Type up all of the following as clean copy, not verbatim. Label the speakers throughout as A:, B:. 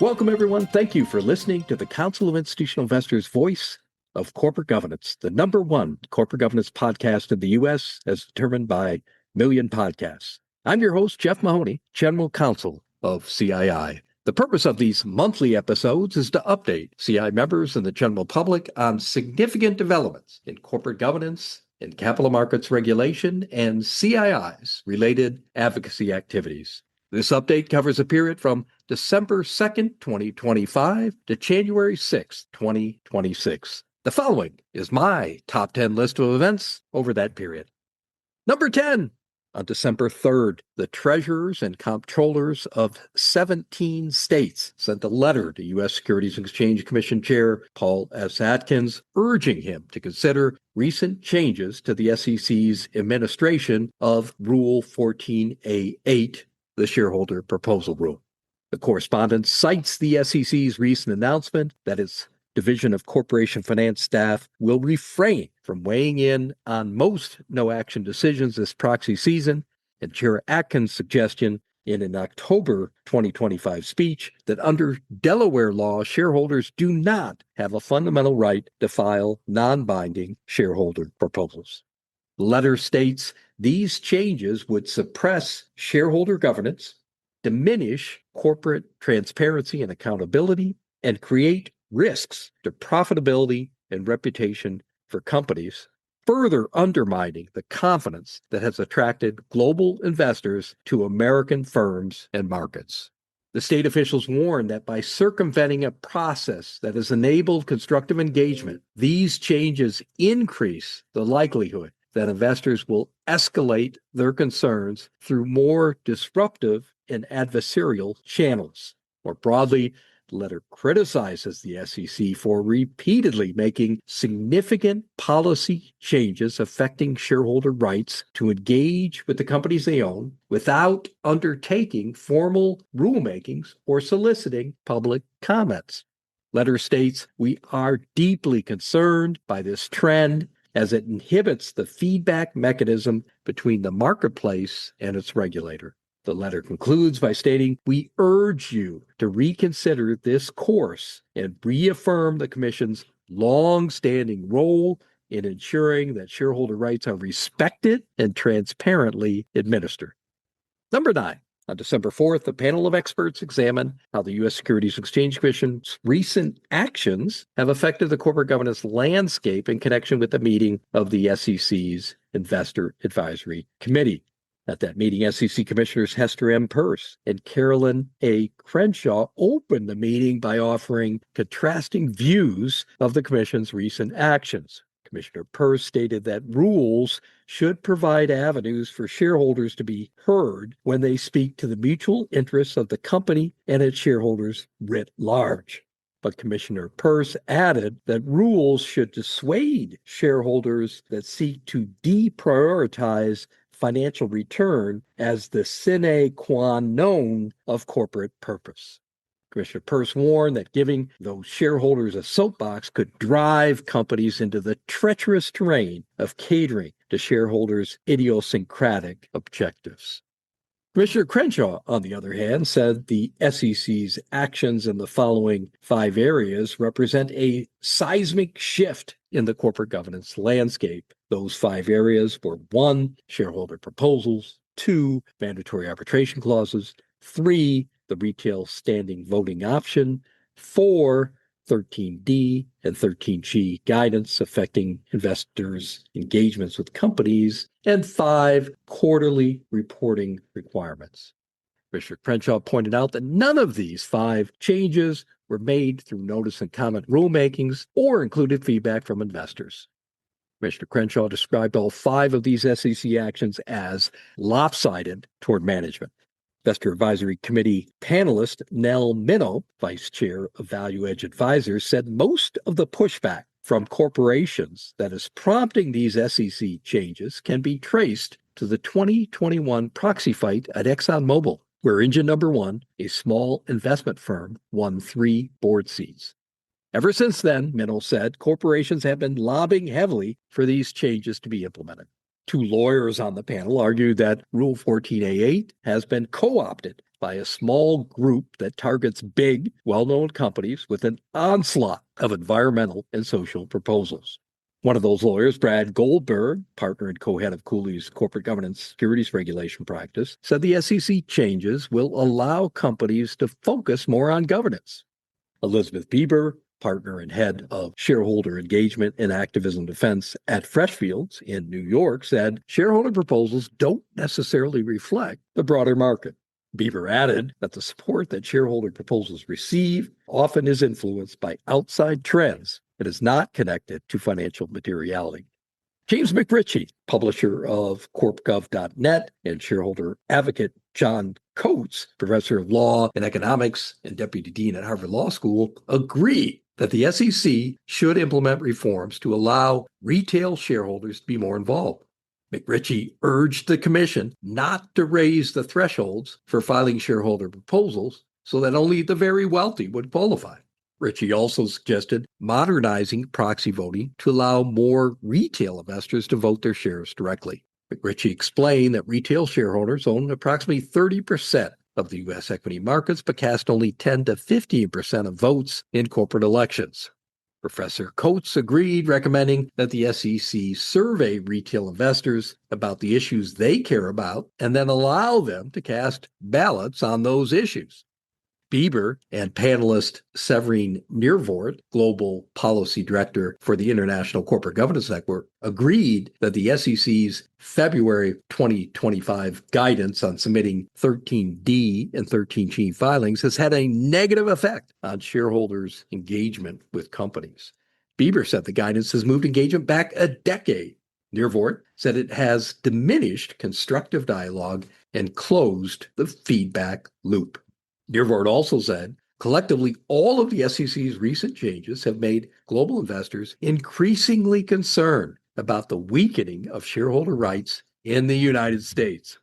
A: Welcome, everyone. Thank you for listening to the Council of Institutional Investors Voice of Corporate Governance, the number one corporate governance podcast in the U.S. as determined by Million Podcasts. I'm your host, Jeff Mahoney, General Counsel of CII. The purpose of these monthly episodes is to update CII members and the general public on significant developments in corporate governance, in capital markets regulation, and CII's related advocacy activities. This update covers a period from December 2nd, 2025 to January 6th, 2026. The following is my top 10 list of events over that period. Number 10, on December 3rd, the treasurers and comptrollers of 17 states sent a letter to U.S. Securities and Exchange Commission Chair Paul S. Atkins, urging him to consider recent changes to the SEC's administration of Rule 14a-8, the shareholder proposal rule. The correspondence cites the SEC's recent announcement that its Division of Corporation Finance staff will refrain from weighing in on most no-action decisions this proxy season, and Chair Atkins' suggestion in an October 2025 speech that under Delaware law, shareholders do not have a fundamental right to file non-binding shareholder proposals. The letter states these changes would suppress shareholder governance, diminish corporate transparency and accountability, and create risks to profitability and reputation for companies, further undermining the confidence that has attracted global investors to American firms and markets. The state officials warn that by circumventing a process that has enabled constructive engagement, these changes increase the likelihood that investors will escalate their concerns through more disruptive and adversarial channels. More broadly, the letter criticizes the SEC for repeatedly making significant policy changes affecting shareholder rights to engage with the companies they own without undertaking formal rulemakings or soliciting public comments. Letter states, "We are deeply concerned by this trend as it inhibits the feedback mechanism between the marketplace and its regulator." The letter concludes by stating, "We urge you to reconsider this course and reaffirm the Commission's long-standing role in ensuring that shareholder rights are respected and transparently administered." Number 9. On December 4th, a panel of experts examined how the U.S. Securities and Exchange Commission's recent actions have affected the corporate governance landscape in connection with the meeting of the SEC's Investor Advisory Committee. At that meeting, SEC Commissioners Hester M. Peirce and Carolyn A. Crenshaw opened the meeting by offering contrasting views of the Commission's recent actions. Commissioner Peirce stated that rules should provide avenues for shareholders to be heard when they speak to the mutual interests of the company and its shareholders writ large. But Commissioner Peirce added that rules should dissuade shareholders that seek to deprioritize financial return as the sine qua non of corporate purpose. Commissioner Peirce warned that giving those shareholders a soapbox could drive companies into the treacherous terrain of catering to shareholders' idiosyncratic objectives. Commissioner Crenshaw, on the other hand, said the SEC's actions in the following 5 areas represent a seismic shift in the corporate governance landscape. Those 5 areas were 1, shareholder proposals, 2, mandatory arbitration clauses, 3, the retail standing voting option, 4, 13D and 13G guidance affecting investors' engagements with companies, and 5, quarterly reporting requirements. Commissioner Crenshaw pointed out that none of these 5 changes were made through notice and comment rulemakings or included feedback from investors. Commissioner Crenshaw described all 5 of these SEC actions as lopsided toward management. Investor Advisory Committee panelist Nell Minow, Vice Chair of Value Edge Advisors, said most of the pushback from corporations that is prompting these SEC changes can be traced to the 2021 proxy fight at ExxonMobil, where engine number 1, a small investment firm, won 3 board seats. Ever since then, Minow said, corporations have been lobbying heavily for these changes to be implemented. 2 lawyers on the panel argued that Rule 14a-8 has been co-opted by a small group that targets big, well-known companies with an onslaught of environmental and social proposals. One of those lawyers, Brad Goldberg, partner and co-head of Cooley's corporate governance securities regulation practice, said the SEC changes will allow companies to focus more on governance. Elizabeth Bieber, partner and head of shareholder engagement and activism defense at Freshfields in New York, said shareholder proposals don't necessarily reflect the broader market. Bieber added that the support that shareholder proposals receive often is influenced by outside trends. It is not connected to financial materiality. James McRitchie, publisher of corpgov.net, and shareholder advocate John Coates, professor of law and economics and deputy dean at Harvard Law School, agree that the SEC should implement reforms to allow retail shareholders to be more involved. McRitchie urged the commission not to raise the thresholds for filing shareholder proposals so that only the very wealthy would qualify. Ritchie also suggested modernizing proxy voting to allow more retail investors to vote their shares directly. McRitchie explained that retail shareholders own approximately 30% of the U.S. equity markets, but cast only 10 to 15% of votes in corporate elections. Professor Coates agreed, recommending that the SEC survey retail investors about the issues they care about and then allow them to cast ballots on those issues. Bieber and panelist Severine Niervoort, Global Policy Director for the International Corporate Governance Network, agreed that the SEC's February 2025 guidance on submitting 13D and 13G filings has had a negative effect on shareholders' engagement with companies. Bieber said the guidance has moved engagement back a decade. Niervoort said it has diminished constructive dialogue and closed the feedback loop. Niervoort also said, collectively, all of the SEC's recent changes have made global investors increasingly concerned about the weakening of shareholder rights in the United States.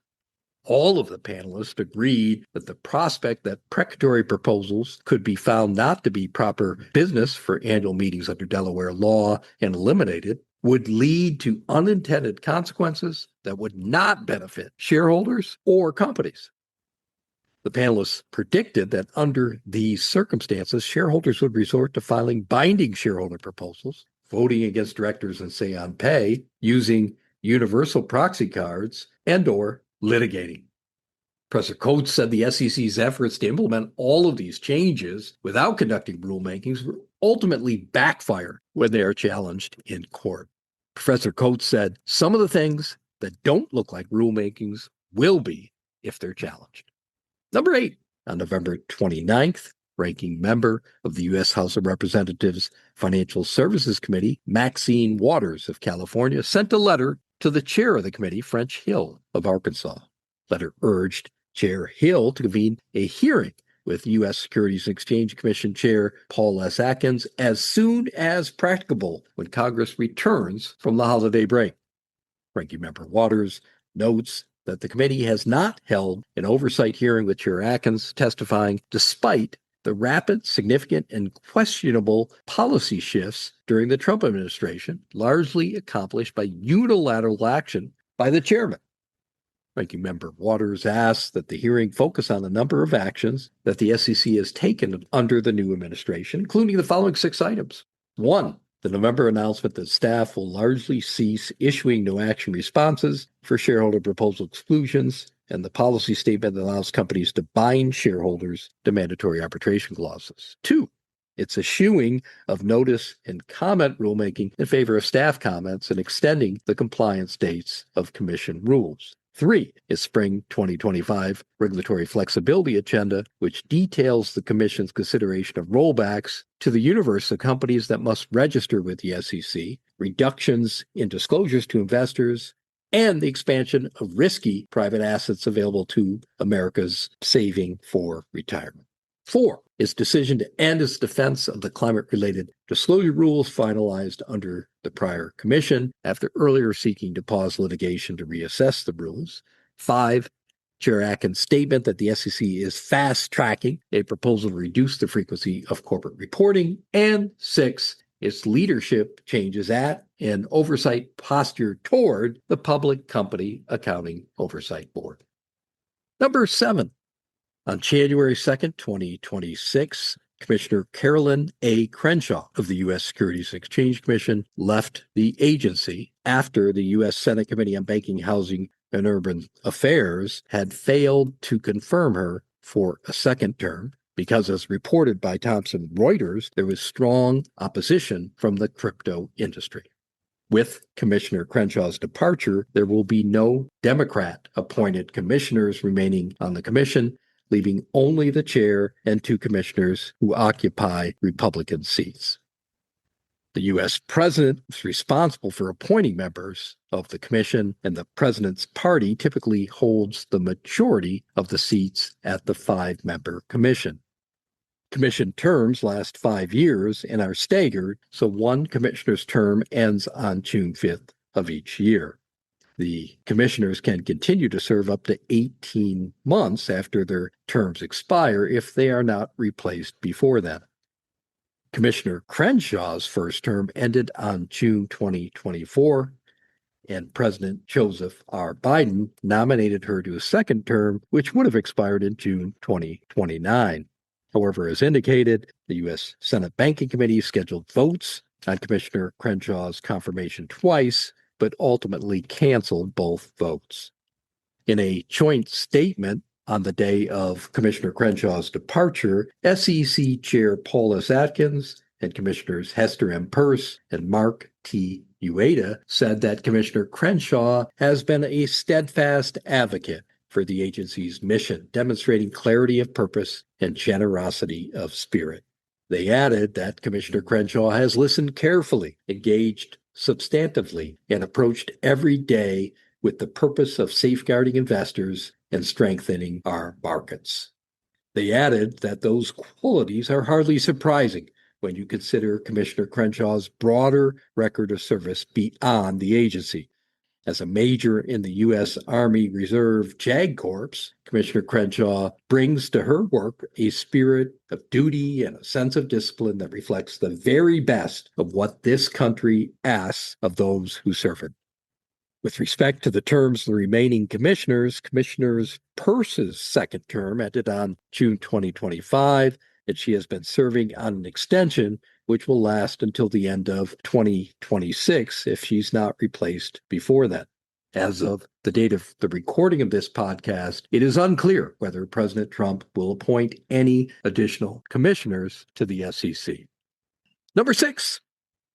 A: All of the panelists agreed that the prospect that precatory proposals could be found not to be proper business for annual meetings under Delaware law and eliminated would lead to unintended consequences that would not benefit shareholders or companies. The panelists predicted that under these circumstances, shareholders would resort to filing binding shareholder proposals, voting against directors and say on pay, using universal proxy cards, and/or litigating. Professor Coates said the SEC's efforts to implement all of these changes without conducting rulemakings will ultimately backfire when they are challenged in court. Professor Coates said some of the things that don't look like rulemakings will be if they're challenged. Number 8, on November 29th, ranking member of the U.S. House of Representatives Financial Services Committee, Maxine Waters of California, sent a letter to the chair of the committee, French Hill of Arkansas. The letter urged Chair Hill to convene a hearing with U.S. Securities and Exchange Commission Chair Paul S. Atkins as soon as practicable when Congress returns from the holiday break. Ranking member Waters notes that the committee has not held an oversight hearing with Chair Atkins testifying despite the rapid, significant, and questionable policy shifts during the Trump administration, largely accomplished by unilateral action by the chairman. Ranking member Waters asked that the hearing focus on a number of actions that the SEC has taken under the new administration, including the following 6 items. 1, the November announcement that staff will largely cease issuing no-action responses for shareholder proposal exclusions, and the policy statement that allows companies to bind shareholders to mandatory arbitration clauses. 2, it's eschewing of notice and comment rulemaking in favor of staff comments and extending the compliance dates of commission rules. 3 is Spring 2025 Regulatory Flexibility Agenda, which details the Commission's consideration of rollbacks to the universe of companies that must register with the SEC, reductions in disclosures to investors, and the expansion of risky private assets available to America's saving for retirement. 4 is decision to end its defense of the climate-related disclosure rules finalized under the prior commission after earlier seeking to pause litigation to reassess the rules. 5, Chair Atkins' statement that the SEC is fast-tracking a proposal to reduce the frequency of corporate reporting. And 6, its leadership changes at and oversight posture toward the Public Company Accounting Oversight Board. Number 7. On January 2nd, 2026, Commissioner Carolyn A. Crenshaw of the U.S. Securities and Exchange Commission left the agency after the U.S. Senate Committee on Banking, Housing, and Urban Affairs had failed to confirm her for a second term because, as reported by Thomson Reuters, there was strong opposition from the crypto industry. With Commissioner Crenshaw's departure, there will be no Democrat-appointed commissioners remaining on the commission, leaving only the chair and two commissioners who occupy Republican seats. The U.S. president is responsible for appointing members of the commission, and the president's party typically holds the majority of the seats at the five-member commission. Commission terms last 5 years and are staggered, so one commissioner's term ends on June 5th of each year. The commissioners can continue to serve up to 18 months after their terms expire if they are not replaced before then. Commissioner Crenshaw's first term ended on June 2024, and President Joseph R. Biden nominated her to a second term, which would have expired in June 2029. However, as indicated, the U.S. Senate Banking Committee scheduled votes on Commissioner Crenshaw's confirmation twice, but ultimately canceled both votes. In a joint statement on the day of Commissioner Crenshaw's departure, SEC Chair Paul S. Atkins and Commissioners Hester M. Peirce and Mark T. Ueda said that Commissioner Crenshaw has been a steadfast advocate for the agency's mission, demonstrating clarity of purpose and generosity of spirit. They added that Commissioner Crenshaw has listened carefully, engaged substantively, and approached every day with the purpose of safeguarding investors and strengthening our markets. They added that those qualities are hardly surprising when you consider Commissioner Crenshaw's broader record of service beyond the agency. As a major in the U.S. Army Reserve JAG Corps, Commissioner Crenshaw brings to her work a spirit of duty and a sense of discipline that reflects the very best of what this country asks of those who serve it. With respect to the terms of the remaining commissioners, Commissioner Peirce's second term ended on June 2025, and she has been serving on an extension which will last until the end of 2026 if she's not replaced before then. As of the date of the recording of this podcast, it is unclear whether President Trump will appoint any additional commissioners to the SEC. Number 6.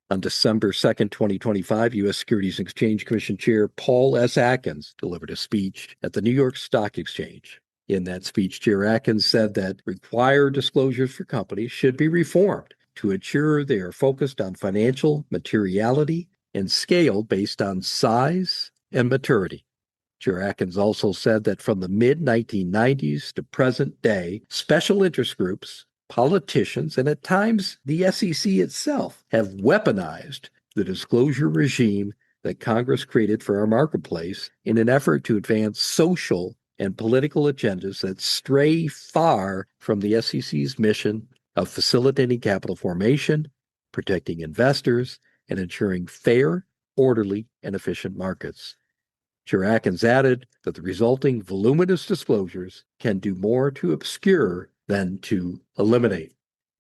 A: On December 2nd, 2025, U.S. Securities and Exchange Commission Chair Paul S. Atkins delivered a speech at the New York Stock Exchange. In that speech, Chair Atkins said that required disclosures for companies should be reformed to ensure they are focused on financial materiality and scale based on size and maturity. Chair Atkins also said that from the mid-1990s to present day, special interest groups, politicians, and at times the SEC itself have weaponized the disclosure regime that Congress created for our marketplace in an effort to advance social and political agendas that stray far from the SEC's mission of facilitating capital formation, protecting investors, and ensuring fair, orderly, and efficient markets. Chair Atkins added that the resulting voluminous disclosures can do more to obscure than to eliminate.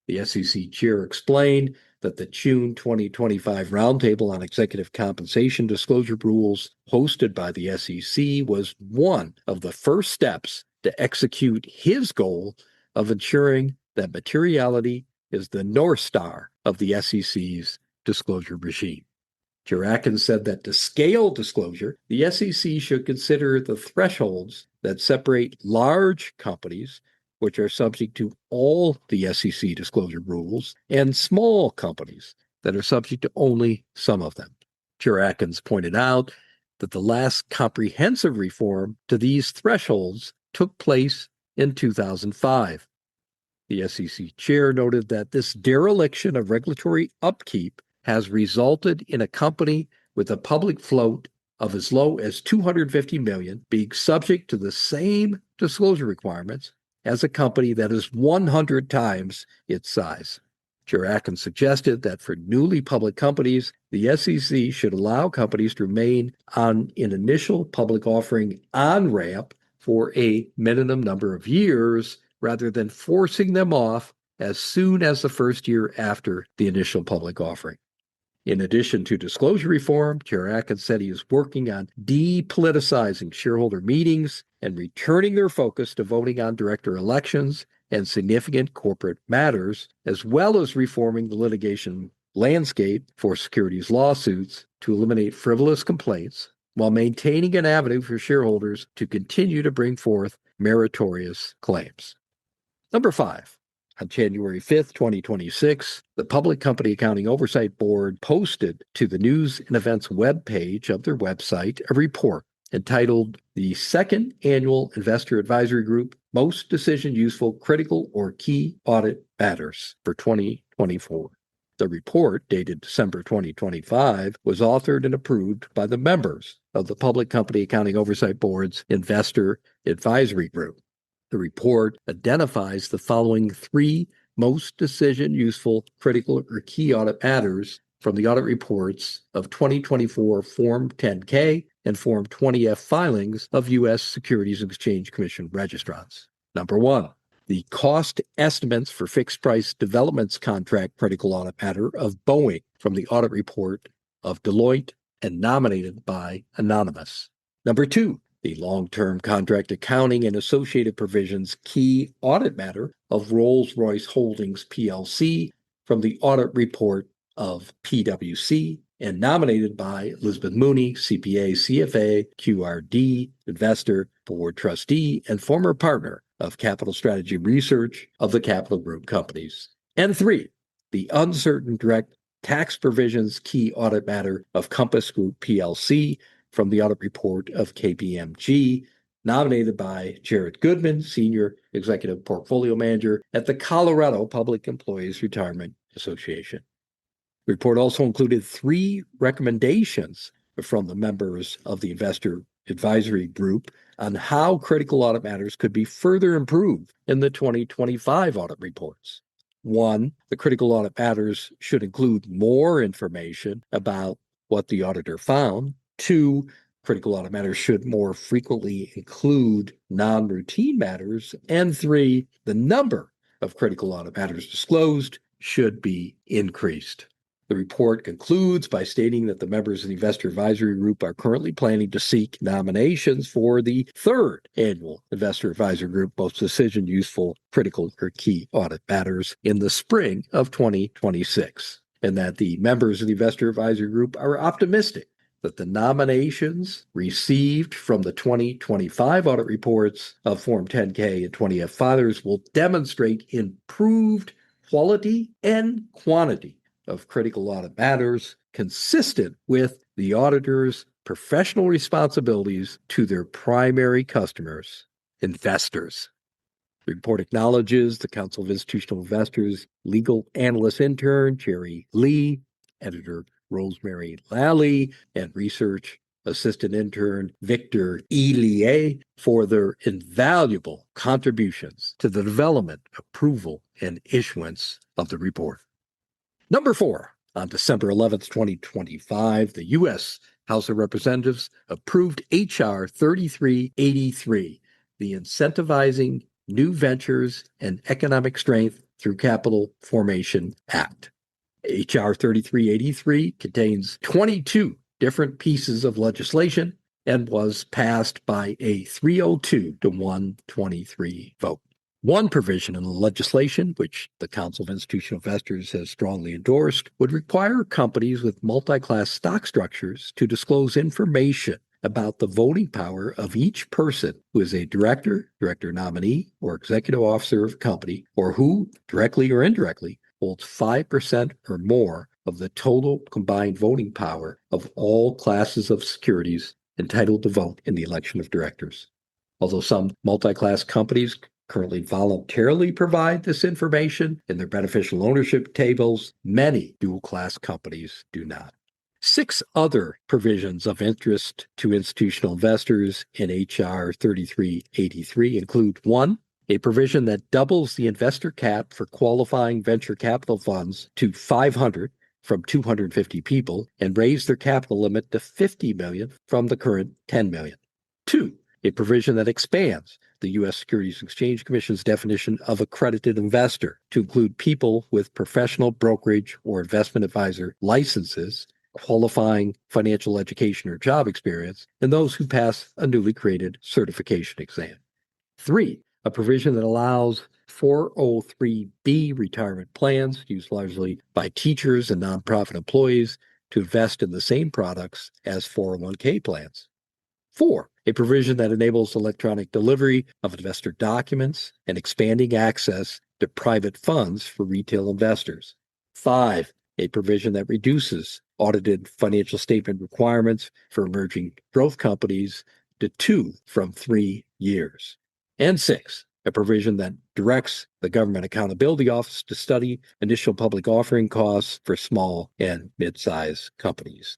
A: The SEC chair explained that the June 2025 Roundtable on Executive Compensation Disclosure Rules hosted by the SEC was one of the first steps to execute his goal of ensuring that materiality is the North Star of the SEC's disclosure regime. Chair Atkins said that to scale disclosure, the SEC should consider the thresholds that separate large companies, which are subject to all the SEC disclosure rules, and small companies that are subject to only some of them. Chair Atkins pointed out that the last comprehensive reform to these thresholds took place in 2005. The SEC chair noted that this dereliction of regulatory upkeep has resulted in a company with a public float of as low as $250 million being subject to the same disclosure requirements as a company that is 100 times its size. Chair Atkins suggested that for newly public companies, the SEC should allow companies to remain on an initial public offering on-ramp for a minimum number of years rather than forcing them off as soon as the first year after the initial public offering. In addition to disclosure reform, Chair Atkins said he is working on depoliticizing shareholder meetings and returning their focus to voting on director elections and significant corporate matters, as well as reforming the litigation landscape for securities lawsuits to eliminate frivolous complaints while maintaining an avenue for shareholders to continue to bring forth meritorious claims. Number 5. On January 5th, 2026, the Public Company Accounting Oversight Board posted to the News and Events webpage of their website a report entitled The Second Annual Investor Advisory Group Most Decision Useful Critical or Key Audit Matters for 2024. The report, dated December 2025, was authored and approved by the members of the Public Company Accounting Oversight Board's Investor Advisory Group. The report identifies the following 3 most decision-useful, critical, or key audit matters from the audit reports of 2024 Form 10-K and Form 20-F filings of U.S. Securities and Exchange Commission registrants. Number 1, the cost estimates for fixed-price developments contract critical audit matter of Boeing from the audit report of Deloitte and nominated by Anonymous. Number 2, the long-term contract accounting and associated provisions key audit matter of Rolls-Royce Holdings plc from the audit report of PwC and nominated by Elizabeth Mahoney, CPA, CFA, QRD, investor, board trustee, and former partner of Capital Strategy Research of the Capital Group companies. And 3, the uncertain direct tax provisions key audit matter of Compass Group plc from the audit report of KPMG, nominated by Jared Goodman, Senior Executive Portfolio Manager at the Colorado Public Employees Retirement Association. The report also included 3 recommendations from the members of the Investor Advisory Group on how critical audit matters could be further improved in the 2025 audit reports. 1, the critical audit matters should include more information about what the auditor found. 2, critical audit matters should more frequently include non-routine matters. And 3, the number of critical audit matters disclosed should be increased. The report concludes by stating that the members of the Investor Advisory Group are currently planning to seek nominations for the 3rd Annual Investor Advisory Group Most Decision Useful Critical or Key Audit Matters in the spring of 2026, and that the members of the Investor Advisory Group are optimistic that the nominations received from the 2025 audit reports of Form 10-K and 20-F filers will demonstrate improved quality and quantity of critical audit matters consistent with the auditor's professional responsibilities to their primary customers, investors. The report acknowledges the Council of Institutional Investors legal analyst intern, Jerry Lee, editor Rosemary Lally, and research assistant intern Victor Elie for their invaluable contributions to the development, approval, and issuance of the report. Number 4, on December 11th, 2025, the U.S. House of Representatives approved H.R. 3383, the Incentivizing New Ventures and Economic Strength Through Capital Formation Act. H.R. 3383 contains 22 different pieces of legislation and was passed by a 302 to 123 vote. One provision in the legislation, which the Council of Institutional Investors has strongly endorsed, would require companies with multi-class stock structures to disclose information about the voting power of each person who is a director, director nominee, or executive officer of a company, or who, directly or indirectly, holds 5% or more of the total combined voting power of all classes of securities entitled to vote in the election of directors. Although some multi-class companies currently voluntarily provide this information in their beneficial ownership tables, many dual-class companies do not. 6 other provisions of interest to institutional investors in H.R. 3383 include 1, a provision that doubles the investor cap for qualifying venture capital funds to 500 from 250 people and raise their capital limit to $50 million from the current $10 million. 2, a provision that expands the U.S. Securities and Exchange Commission's definition of accredited investor to include people with professional brokerage or investment advisor licenses, qualifying financial education or job experience, and those who pass a newly created certification exam. 3, a provision that allows 403B retirement plans used largely by teachers and nonprofit employees to invest in the same products as 401k plans. 4, a provision that enables electronic delivery of investor documents and expanding access to private funds for retail investors. 5, a provision that reduces audited financial statement requirements for emerging growth companies to 2 from 3 years. And 6, a provision that directs the Government Accountability Office to study initial public offering costs for small and mid-sized companies.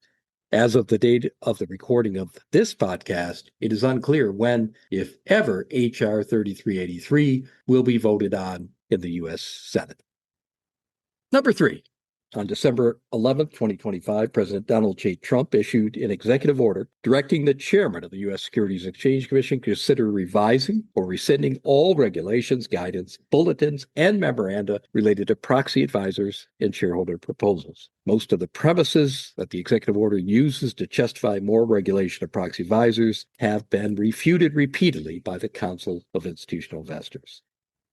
A: As of the date of the recording of this podcast, it is unclear when, if ever, H.R. 3383 will be voted on in the U.S. Senate. Number 3. On December 11, 2025, President Donald J. Trump issued an executive order directing the chairman of the U.S. Securities and Exchange Commission to consider revising or rescinding all regulations, guidance, bulletins, and memoranda related to proxy advisors and shareholder proposals. Most of the premises that the executive order uses to justify more regulation of proxy advisors have been refuted repeatedly by the Counsel of Institutional Investors.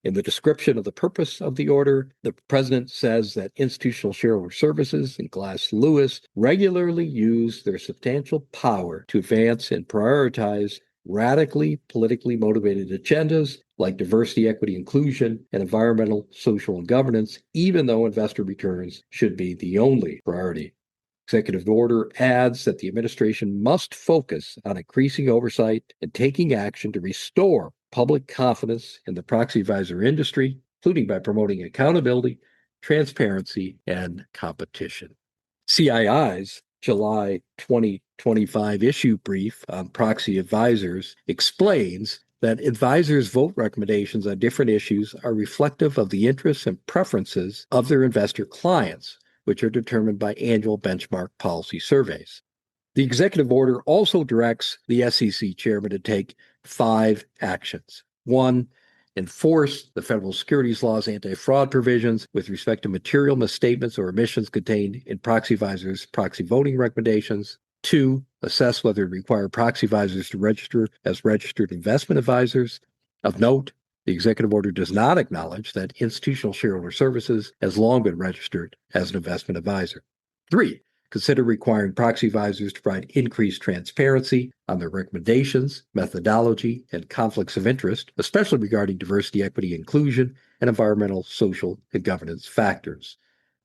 A: In the description of the purpose of the order, the president says that institutional shareholder services and Glass Lewis regularly use their substantial power to advance and prioritize radically politically motivated agendas like diversity, equity, inclusion, and environmental, social, and governance, even though investor returns should be the only priority. Executive order adds that the administration must focus on increasing oversight and taking action to restore public confidence in the proxy advisor industry, including by promoting accountability, transparency, and competition. CII's July 2025 issue brief on proxy advisors explains that advisors' vote recommendations on different issues are reflective of the interests and preferences of their investor clients, which are determined by annual benchmark policy surveys. The executive order also directs the SEC chairman to take 5 actions. 1, enforce the federal securities laws anti-fraud provisions with respect to material misstatements or omissions contained in proxy advisors' proxy voting recommendations. 2, assess whether to require proxy advisors to register as registered investment advisors. Of note, the executive order does not acknowledge that Institutional Shareholder Services has long been registered as an investment advisor. 3, consider requiring proxy advisors to provide increased transparency on their recommendations, methodology, and conflicts of interest, especially regarding diversity, equity, inclusion, and environmental, social, and governance factors.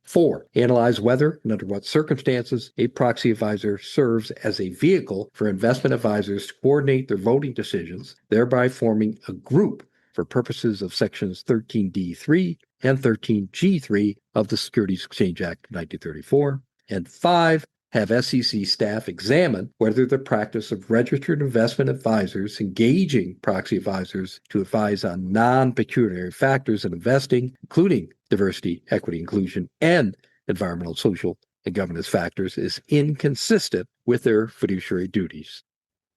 A: 4, analyze whether and under what circumstances a proxy advisor serves as a vehicle for investment advisors to coordinate their voting decisions, thereby forming a group for purposes of Sections 13D3 and 13G3 of the Securities Exchange Act of 1934. And 5, have SEC staff examine whether the practice of registered investment advisors engaging proxy advisors to advise on non-pecuniary factors in investing, including diversity, equity, inclusion, and environmental, social, and governance factors, is inconsistent with their fiduciary duties.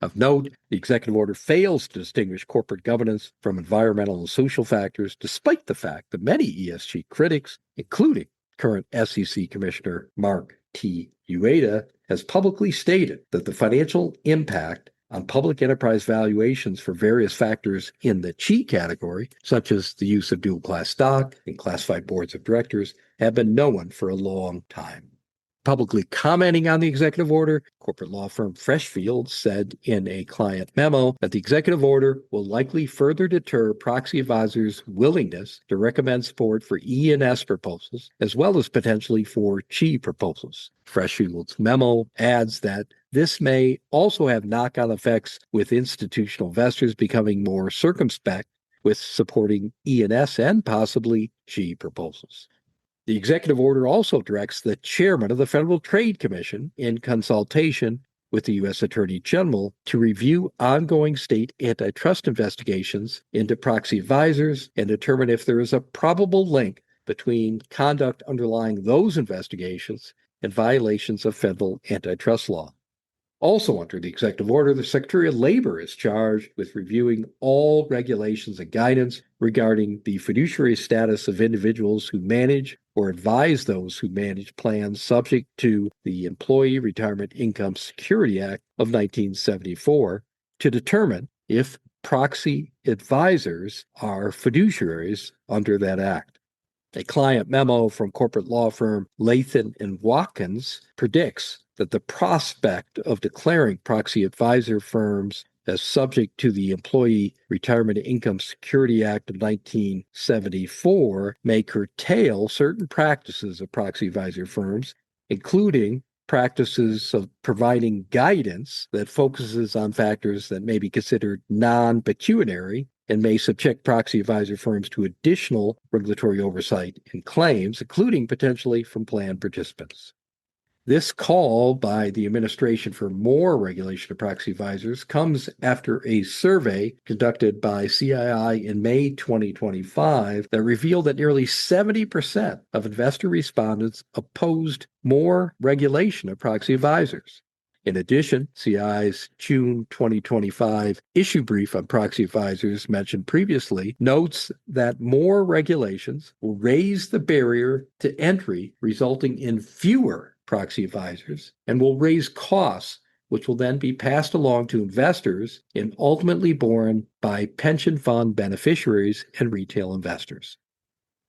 A: Of note, the executive order fails to distinguish corporate governance from environmental and social factors, despite the fact that many ESG critics, including current SEC Commissioner Mark T. Ueda, has publicly stated that the financial impact on public enterprise valuations for various factors in the CHI category, such as the use of dual-class stock and classified boards of directors, have been known for a long time. Publicly commenting on the executive order, corporate law firm Freshfield said in a client memo that the executive order will likely further deter proxy advisors' willingness to recommend support for E&S proposals, as well as potentially for CHI proposals. Freshfield's memo adds that this may also have knock-on effects with institutional investors becoming more circumspect with supporting E&S and possibly CHI proposals. The executive order also directs the chairman of the Federal Trade Commission, in consultation with the U.S. Attorney General, to review ongoing state antitrust investigations into proxy advisors and determine if there is a probable link between conduct underlying those investigations and violations of federal antitrust law. Also, under the executive order, the Secretary of Labor is charged with reviewing all regulations and guidance regarding the fiduciary status of individuals who manage or advise those who manage plans subject to the Employee Retirement Income Security Act of 1974 to determine if proxy advisors are fiduciaries under that act. A client memo from corporate law firm Latham and Watkins predicts that the prospect of declaring proxy advisor firms as subject to the Employee Retirement Income Security Act of 1974 may curtail certain practices of proxy advisor firms, including practices of providing guidance that focuses on factors that may be considered non-pecuniary and may subject proxy advisor firms to additional regulatory oversight and claims, including potentially from plan participants. This call by the administration for more regulation of proxy advisors comes after a survey conducted by CII in May 2025 that revealed that nearly 70% of investor respondents opposed more regulation of proxy advisors. In addition, CII's June 2025 issue brief on proxy advisors mentioned previously notes that more regulations will raise the barrier to entry, resulting in fewer proxy advisors, and will raise costs, which will then be passed along to investors and ultimately borne by pension fund beneficiaries and retail investors.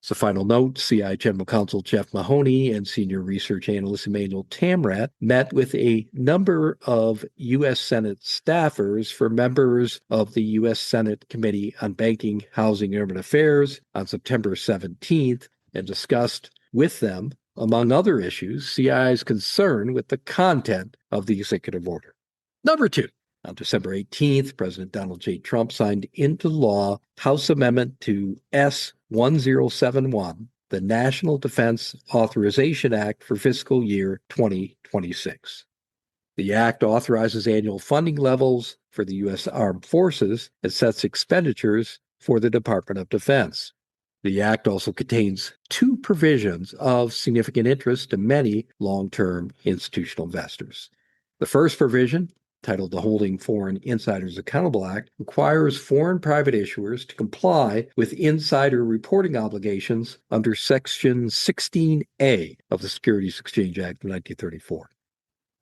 A: As a final note, CII General Counsel Jeff Mahoney and Senior Research Analyst Emmanuel Tamrat met with a number of U.S. Senate staffers for members of the U.S. Senate Committee on Banking, Housing, and Urban Affairs on September 17th and discussed with them, among other issues, CII's concern with the content of the executive order. Number two. On December 18th, President Donald J. Trump signed into law House Amendment to S-1071, the National Defense Authorization Act for Fiscal Year 2026. The act authorizes annual funding levels for the U.S. Armed Forces and sets expenditures for the Department of Defense. The act also contains two provisions of significant interest to many long-term institutional investors. The first provision, titled the Holding Foreign Insiders Accountable Act, requires foreign private issuers to comply with insider reporting obligations under Section 16A of the Securities Exchange Act of 1934.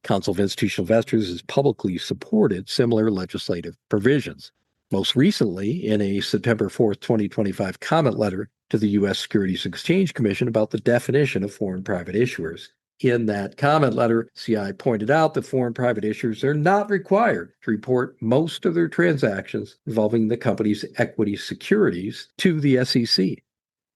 A: Counsel of Institutional Investors has publicly supported similar legislative provisions, most recently in a September 4th, 2025 comment letter to the U.S. Securities and Exchange Commission about the definition of foreign private issuers. In that comment letter, CII pointed out that foreign private issuers are not required to report most of their transactions involving the company's equity securities to the SEC.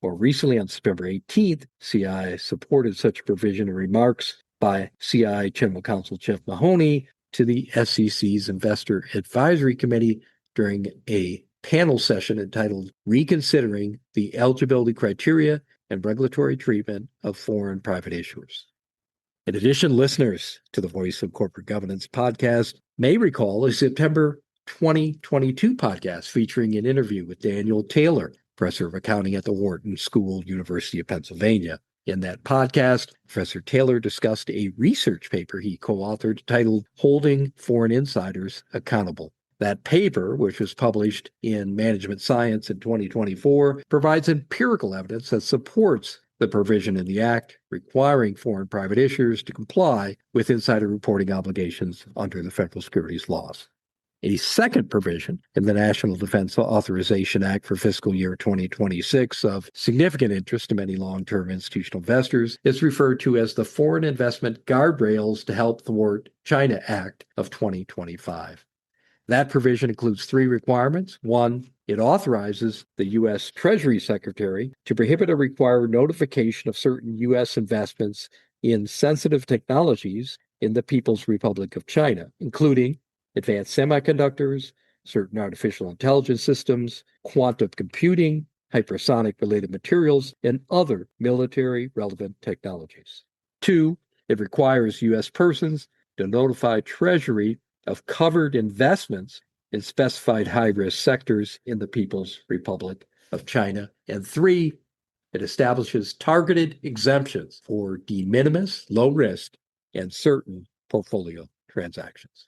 A: More recently, on September 18th, CII supported such a provision in remarks by CII General Counsel Jeff Mahoney to the SEC's Investor Advisory Committee during a panel session entitled Reconsidering the Eligibility Criteria and Regulatory Treatment of Foreign Private Issuers. In addition, listeners to the Voice of Corporate Governance podcast may recall a September 2022 podcast featuring an interview with Daniel Taylor, professor of accounting at the Wharton School, University of Pennsylvania. In that podcast, Professor Taylor discussed a research paper he co-authored titled Holding Foreign Insiders Accountable. That paper, which was published in Management Science in 2024, provides empirical evidence that supports the provision in the Act requiring foreign private issuers to comply with insider reporting obligations under the federal securities laws. A second provision in the National Defense Authorization Act for Fiscal Year 2026 of significant interest to many long-term institutional investors is referred to as the Foreign Investment Guardrails to Help Thwart China Act of 2025. That provision includes three requirements. One, it authorizes the U.S. Treasury Secretary to prohibit or require notification of certain U.S. investments in sensitive technologies in the People's Republic of China, including advanced semiconductors, certain artificial intelligence systems, quantum computing, hypersonic-related materials, and other military-relevant technologies. Two, it requires U.S. persons to notify Treasury of covered investments in specified high-risk sectors in the People's Republic of China. And three, it establishes targeted exemptions for de minimis, low risk, and certain portfolio transactions.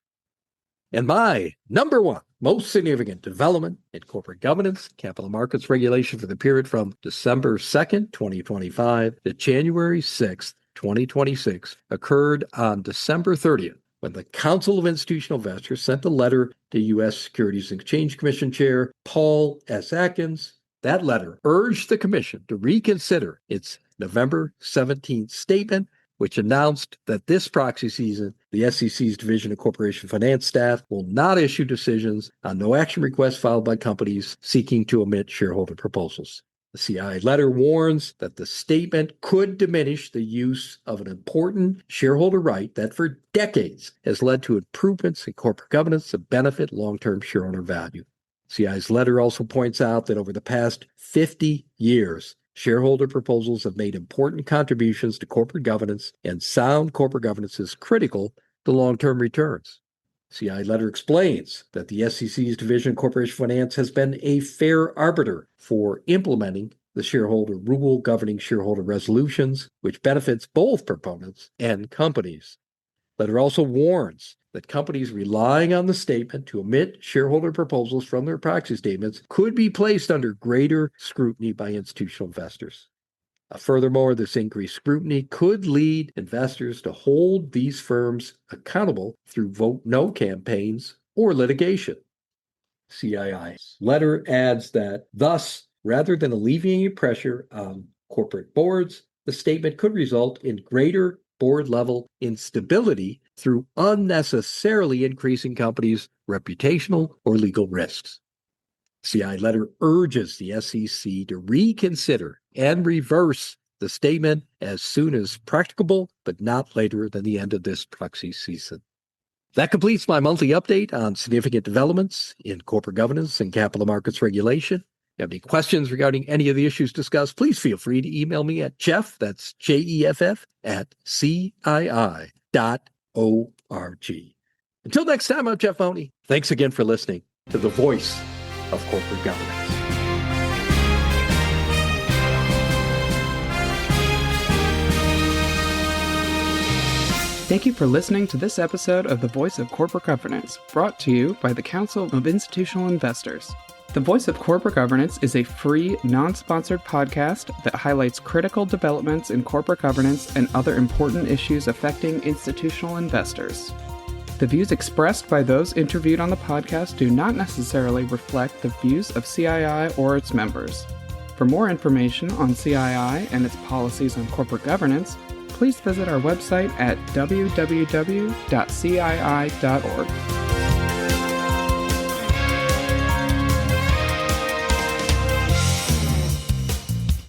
A: And my number one most significant development in corporate governance, capital markets regulation for the period from December 2nd, 2025 to January 6th, 2026 occurred on December 30th, when the Council of Institutional Investors sent a letter to U.S. Securities and Exchange Commission Chair Paul S. Atkins. That letter urged the Commission to reconsider its November 17th statement, which announced that this proxy season, the SEC's Division of Corporation Finance staff will not issue decisions on no action requests filed by companies seeking to omit shareholder proposals. The CII letter warns that the statement could diminish the use of an important shareholder right that for decades has led to improvements in corporate governance that benefit long-term shareholder value. CII's letter also points out that over the past 50 years, shareholder proposals have made important contributions to corporate governance, and sound corporate governance is critical to long-term returns. CII letter explains that the SEC's Division of Corporation Finance has been a fair arbiter for implementing the shareholder rule governing shareholder resolutions, which benefits both proponents and companies. The letter also warns that companies relying on the statement to omit shareholder proposals from their proxy statements could be placed under greater scrutiny by institutional investors. Furthermore, this increased scrutiny could lead investors to hold these firms accountable through vote no campaigns or litigation. CII's letter adds that, thus, rather than alleviating pressure on corporate boards, the statement could result in greater board-level instability through unnecessarily increasing companies' reputational or legal risks. CII letter urges the SEC to reconsider and reverse the statement as soon as practicable, but not later than the end of this proxy season. That completes my monthly update on significant developments in corporate governance and capital markets regulation. If you have any questions regarding any of the issues discussed, please feel free to email me at Jeff, that's Jeff, @CII.org. Until next time, I'm Jeff Mahoney. Thanks again for listening to The Voice of Corporate Governance.
B: Thank you for listening to this episode of The Voice of Corporate Governance, brought to you by the Council of Institutional Investors. The Voice of Corporate Governance is a free, non-sponsored podcast that highlights critical developments in corporate governance and other important issues affecting institutional investors. The views expressed by those interviewed on the podcast do not necessarily reflect the views of CII or its members. For more information on CII and its policies on corporate governance, please visit our website at www.cii.org.